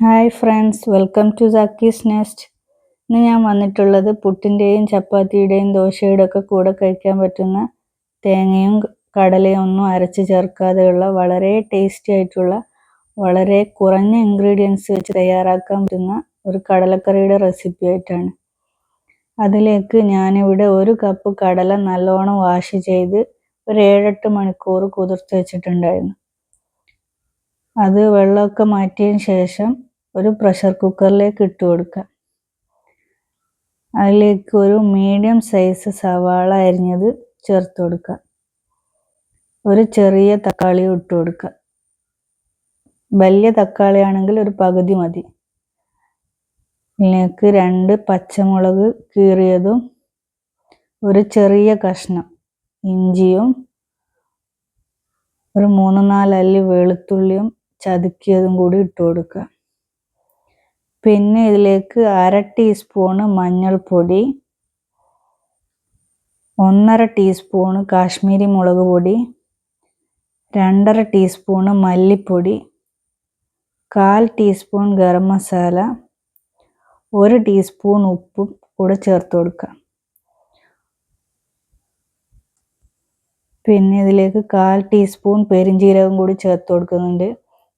Hi friends, welcome to Sakki's nest. ഇന്ന് ഞാൻ വന്നിട്ടുള്ളത് പുട്ടിൻ്റെയും ചപ്പാത്തിയുടെയും ദോശയുടെ ഒക്കെ കൂടെ കഴിക്കാൻ പറ്റുന്ന തേങ്ങയും കടലയും ഒന്നും അരച്ച് ചേർക്കാതെയുള്ള വളരെ ടേസ്റ്റി ആയിട്ടുള്ള വളരെ കുറഞ്ഞ ഇൻഗ്രീഡിയൻസ് വെച്ച് തയ്യാറാക്കാൻ പറ്റുന്ന ഒരു കടലക്കറിയുടെ റെസിപ്പി ആയിട്ടാണ്. അതിലേക്ക് ഞാനിവിടെ 1 കപ്പ് കടല നല്ലോണം വാഷ് ചെയ്ത് ഒരു 7-8 മണിക്കൂർ കുതിർത്ത് വെച്ചിട്ടുണ്ടായിരുന്നു. അത് വെള്ളമൊക്കെ മാറ്റിയതിന് ശേഷം ഒരു പ്രഷർ കുക്കറിലേക്ക് ഇട്ട് കൊടുക്കുക. അതിലേക്ക് ഒരു മീഡിയം സൈസ് സവാള അരിഞ്ഞത് ചേർത്ത് കൊടുക്കുക. ഒരു ചെറിയ തക്കാളി ഇട്ട് കൊടുക്കുക. വലിയ തക്കാളി ആണെങ്കിൽ ഒരു പകുതി മതി. ഇതിലേക്ക് 2 പച്ചമുളക് കീറിയതും ഒരു ചെറിയ കഷ്ണം ഇഞ്ചിയും ഒരു 3-4 അല്ലി വെളുത്തുള്ളിയും ചതുക്കിയതും കൂടി ഇട്ട് കൊടുക്കുക. പിന്നെ ഇതിലേക്ക് 1/2 ടീസ്പൂൺ മഞ്ഞൾപ്പൊടി, 1/2 ടീസ്പൂൺ കാശ്മീരി മുളക് പൊടി, 2/2 ടീസ്പൂൺ മല്ലിപ്പൊടി, 1/4 ടീസ്പൂൺ ഗരം മസാല, 1 ടീസ്പൂൺ ഉപ്പും കൂടെ ചേർത്ത് കൊടുക്കുക. പിന്നെ ഇതിലേക്ക് 1/4 ടീസ്പൂൺ പെരിഞ്ജീരകം കൂടി ചേർത്ത് കൊടുക്കുന്നുണ്ട്.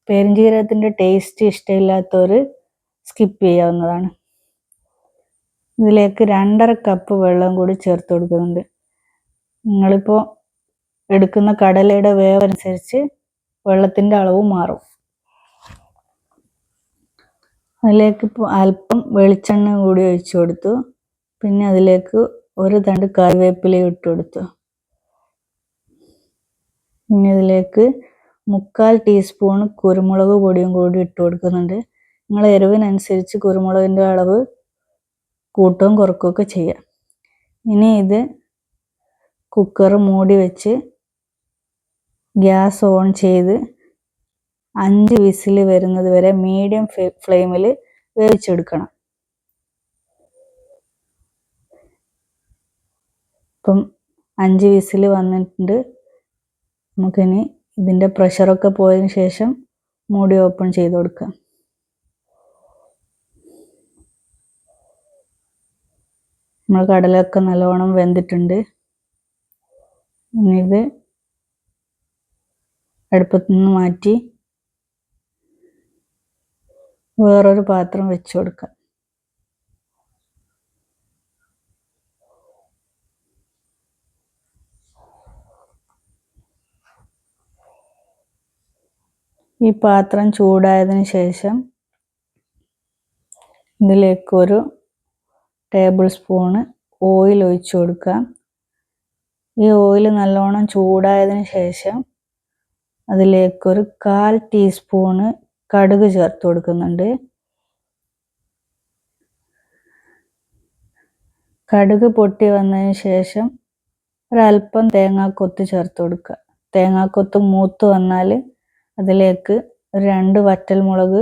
പെരിഞ്ജീരകത്തിൻ്റെ ടേസ്റ്റ് ഇഷ്ടമില്ലാത്തവർ സ്കിപ്പ് ചെയ്യാവുന്നതാണ്. ഇതിലേക്ക് 2.5 കപ്പ് വെള്ളം കൂടി ചേർത്ത് കൊടുക്കുന്നുണ്ട്. നിങ്ങളിപ്പോൾ എടുക്കുന്ന കടലയുടെ വേവ് അനുസരിച്ച് വെള്ളത്തിൻ്റെ അളവ് മാറും. അതിലേക്ക് ഇപ്പോൾ അല്പം വെളിച്ചെണ്ണ കൂടി ഒഴിച്ചു കൊടുത്തു. പിന്നെ അതിലേക്ക് ഒരു തണ്ട് കറിവേപ്പില ഇട്ട് കൊടുത്തു. പിന്നെ ഇതിലേക്ക് 3/4 ടീസ്പൂൺ കുരുമുളക് പൊടിയും കൂടി ഇട്ട് കൊടുക്കുന്നുണ്ട്. നിങ്ങൾ എരിവിനനുസരിച്ച് കുരുമുളകിൻ്റെ അളവ് കൂട്ടുകയും കുറക്കുകയൊക്കെ ചെയ്യാം. ഇനി ഇത് കുക്കർ മൂടി വെച്ച് ഗ്യാസ് ഓൺ ചെയ്ത് 5 വിസിൽ വരുന്നത് വരെ മീഡിയം ഫ്ലെയിമിൽ വേവിച്ചെടുക്കണം. ഇപ്പം 5 വിസിൽ വന്നിട്ടുണ്ട്. നമുക്കിനി ഇതിൻ്റെ പ്രഷറൊക്കെ പോയതിന് ശേഷം മൂടി ഓപ്പൺ ചെയ്ത് കൊടുക്കാം. നമ്മൾ കടലൊക്കെ നല്ലോണം വെന്തിട്ടുണ്ട്. ഇനി ഇത് അടുപ്പത്തു നിന്ന് മാറ്റി വേറൊരു പാത്രം വെച്ച് കൊടുക്കാം. ഈ പാത്രം ചൂടായതിന് ശേഷം ഇതിലേക്ക് 1 ടേബിൾ സ്പൂണ് ഓയിൽ ഒഴിച്ചു കൊടുക്കുക. ഈ ഓയിൽ നല്ലോണം ചൂടായതിന് ശേഷം അതിലേക്കൊരു 1/4 ടീസ്പൂണ് കടുക് ചേർത്ത് കൊടുക്കുന്നുണ്ട്. കടുക് പൊട്ടി വന്നതിന് ശേഷം ഒരല്പം തേങ്ങാക്കൊത്ത് ചേർത്ത് കൊടുക്കുക. തേങ്ങാക്കൊത്ത് മൂത്ത് വന്നാൽ അതിലേക്ക് 2 വറ്റൽമുളക്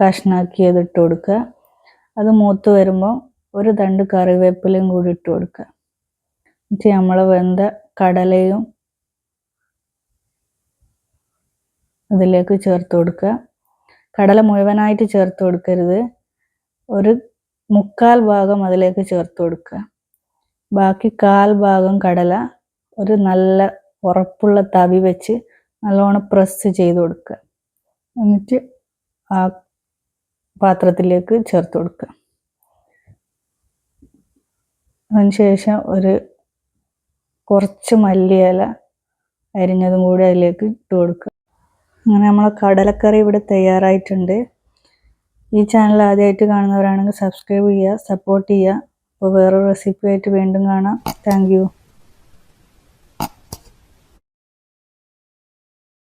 കഷ്ണാക്കിയത് ഇട്ട് കൊടുക്കുക. അത് മൂത്ത് വരുമ്പോൾ ഒരു തണ്ട് കറിവേപ്പിലയും കൂടി ഇട്ട് കൊടുക്കുക. എന്നിട്ട് നമ്മൾ വെന്ത കടലയും അതിലേക്ക് ചേർത്ത് കൊടുക്കുക. കടല മുഴുവനായിട്ട് ചേർത്ത് കൊടുക്കരുത്. ഒരു 3/4 ഭാഗം അതിലേക്ക് ചേർത്ത് കൊടുക്കുക. ബാക്കി 1/4 ഭാഗം കടല ഒരു നല്ല ഉറപ്പുള്ള തവി വെച്ച് നല്ലോണം പ്രസ് ചെയ്ത് കൊടുക്കുക. എന്നിട്ട് ആ പാത്രത്തിലേക്ക് ചേർത്ത് കൊടുക്കുക. അതിനുശേഷം കുറച്ച് മല്ലിയില അരിഞ്ഞതും കൂടി അതിലേക്ക് ഇട്ട് കൊടുക്കുക. അങ്ങനെ നമ്മളെ കടലക്കറി ഇവിടെ തയ്യാറായിട്ടുണ്ട്. ഈ ചാനൽ ആദ്യമായിട്ട് കാണുന്നവരാണെങ്കിൽ സബ്സ്ക്രൈബ് ചെയ്യുക, സപ്പോർട്ട് ചെയ്യുക. അപ്പോൾ വേറൊരു റെസിപ്പി ആയിട്ട് വീണ്ടും കാണാം. Thank you.